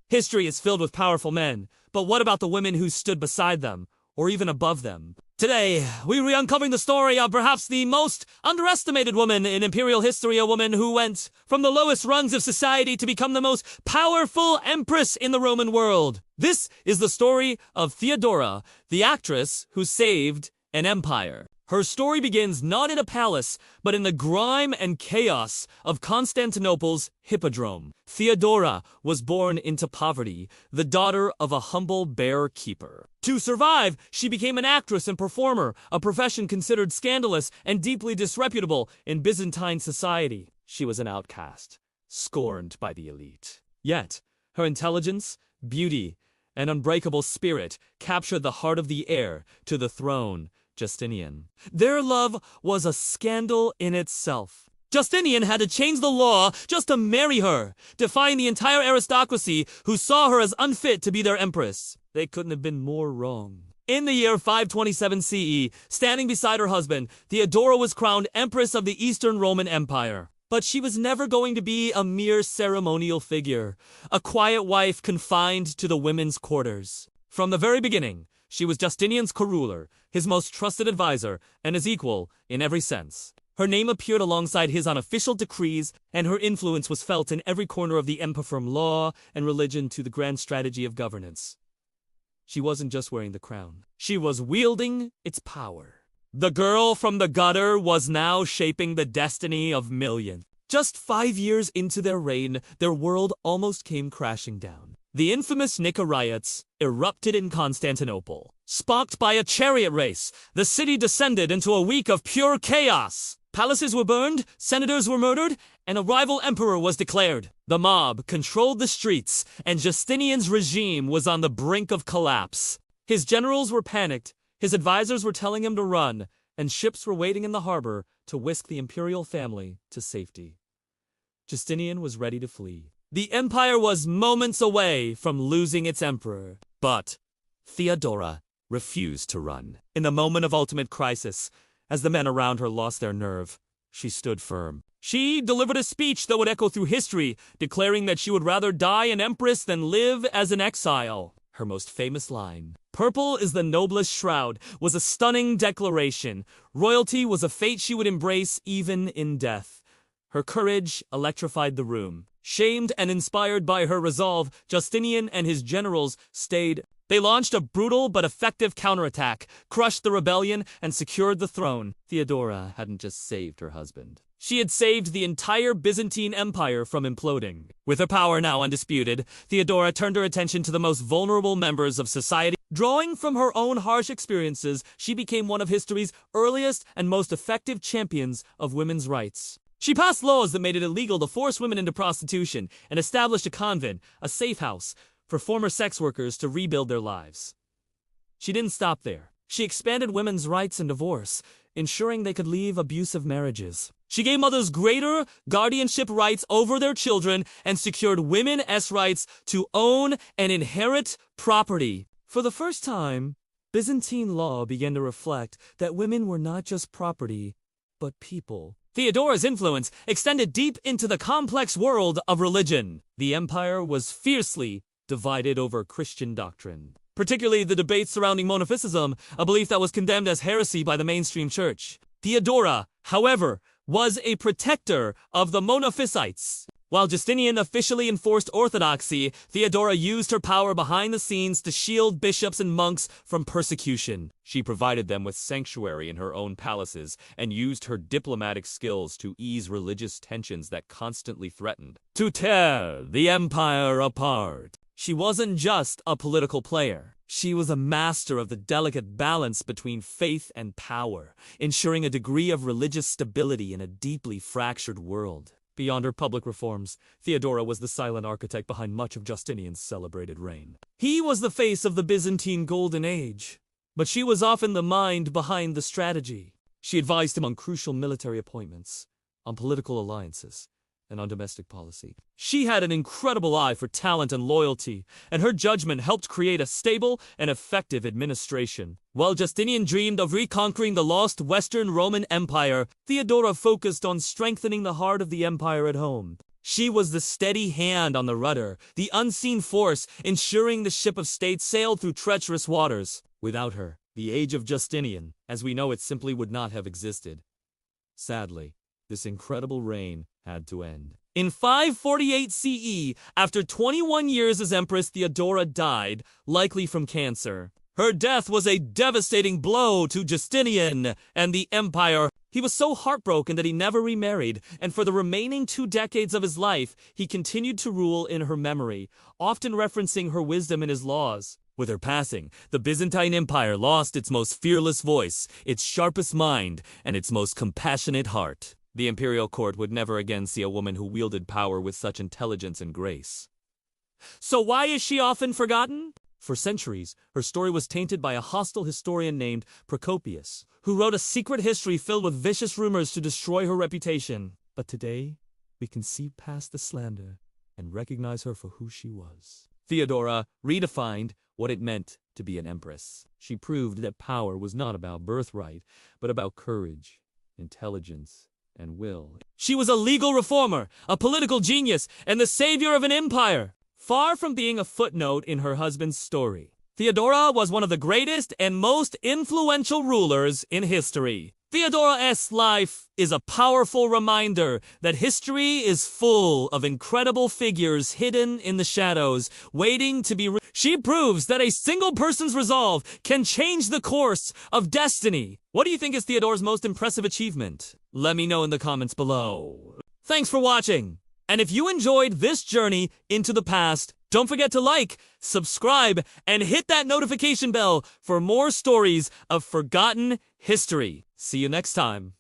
History is filled with powerful men, but what about the women who stood beside them, or even above them? Today, we're re-uncovering the story of perhaps the most underestimated woman in imperial history, a woman who went from the lowest rungs of society to become the most powerful empress in the Roman world. This is the story of Theodora, the actress who saved an empire. Her story begins not in a palace, but in the grime and chaos of Constantinople's hippodrome. Theodora was born into poverty, the daughter of a humble bear keeper. To survive, she became an actress and performer, a profession considered scandalous and deeply disreputable in Byzantine society. She was an outcast, scorned by the elite. Yet, her intelligence, beauty, and unbreakable spirit captured the heart of the heir to the throne, Justinian. Their love was a scandal in itself. Justinian had to change the law just to marry her, defying the entire aristocracy who saw her as unfit to be their empress. They couldn't have been more wrong. In the year 527 CE, standing beside her husband, Theodora was crowned Empress of the Eastern Roman Empire. But she was never going to be a mere ceremonial figure, a quiet wife confined to the women's quarters. From the very beginning, she was Justinian's co-ruler, his most trusted advisor, and his equal in every sense. Her name appeared alongside his on official decrees, and her influence was felt in every corner of the empire, from law and religion to the grand strategy of governance. She wasn't just wearing the crown. She was wielding its power. The girl from the gutter was now shaping the destiny of millions. Just 5 years into their reign, their world almost came crashing down. The infamous Nika Riots erupted in Constantinople. Sparked by a chariot race, the city descended into a week of pure chaos. Palaces were burned, senators were murdered, and a rival emperor was declared. The mob controlled the streets, and Justinian's regime was on the brink of collapse. His generals were panicked, his advisors were telling him to run, and ships were waiting in the harbor to whisk the imperial family to safety. Justinian was ready to flee. The empire was moments away from losing its emperor. But Theodora refused to run. In the moment of ultimate crisis, as the men around her lost their nerve, she stood firm. She delivered a speech that would echo through history, declaring that she would rather die an empress than live as an exile. Her most famous line, "Purple is the noblest shroud," was a stunning declaration. Royalty was a fate she would embrace even in death. Her courage electrified the room. Shamed and inspired by her resolve, Justinian and his generals stayed. They launched a brutal but effective counterattack, crushed the rebellion, and secured the throne. Theodora hadn't just saved her husband. She had saved the entire Byzantine Empire from imploding. With her power now undisputed, Theodora turned her attention to the most vulnerable members of society. Drawing from her own harsh experiences, she became one of history's earliest and most effective champions of women's rights. She passed laws that made it illegal to force women into prostitution and established a convent, a safe house, for former sex workers to rebuild their lives. She didn't stop there. She expanded women's rights in divorce, ensuring they could leave abusive marriages. She gave mothers greater guardianship rights over their children and secured women's rights to own and inherit property. For the first time, Byzantine law began to reflect that women were not just property, but people. Theodora's influence extended deep into the complex world of religion. The empire was fiercely divided over Christian doctrine, particularly the debates surrounding monophysitism, a belief that was condemned as heresy by the mainstream church. Theodora, however, was a protector of the monophysites. While Justinian officially enforced orthodoxy, Theodora used her power behind the scenes to shield bishops and monks from persecution. She provided them with sanctuary in her own palaces and used her diplomatic skills to ease religious tensions that constantly threatened to tear the empire apart. She wasn't just a political player. She was a master of the delicate balance between faith and power, ensuring a degree of religious stability in a deeply fractured world. Beyond her public reforms, Theodora was the silent architect behind much of Justinian's celebrated reign. He was the face of the Byzantine Golden Age, but she was often the mind behind the strategy. She advised him on crucial military appointments, on political alliances, and on domestic policy. She had an incredible eye for talent and loyalty, and her judgment helped create a stable and effective administration. While Justinian dreamed of reconquering the lost Western Roman Empire, Theodora focused on strengthening the heart of the empire at home. She was the steady hand on the rudder, the unseen force ensuring the ship of state sailed through treacherous waters. Without her, the age of Justinian, as we know it, simply would not have existed. Sadly, this incredible reign had to end. In 548 CE, after 21 years as Empress Theodora died, likely from cancer. Her death was a devastating blow to Justinian and the empire. He was so heartbroken that he never remarried, and for the remaining 2 decades of his life, he continued to rule in her memory, often referencing her wisdom and his laws. With her passing, the Byzantine Empire lost its most fearless voice, its sharpest mind, and its most compassionate heart. The imperial court would never again see a woman who wielded power with such intelligence and grace. So why is she often forgotten? For centuries, her story was tainted by a hostile historian named Procopius, who wrote a secret history filled with vicious rumors to destroy her reputation. But today, we can see past the slander and recognize her for who she was. Theodora redefined what it meant to be an empress. She proved that power was not about birthright, but about courage, intelligence, and will. She was a legal reformer, a political genius, and the savior of an empire. Far from being a footnote in her husband's story, Theodora was one of the greatest and most influential rulers in history. Theodora's life is a powerful reminder that history is full of incredible figures hidden in the shadows, waiting to be She proves that a single person's resolve can change the course of destiny. What do you think is Theodora's most impressive achievement? Let me know in the comments below. Thanks for watching. And if you enjoyed this journey into the past, don't forget to like, subscribe, and hit that notification bell for more stories of forgotten history. See you next time.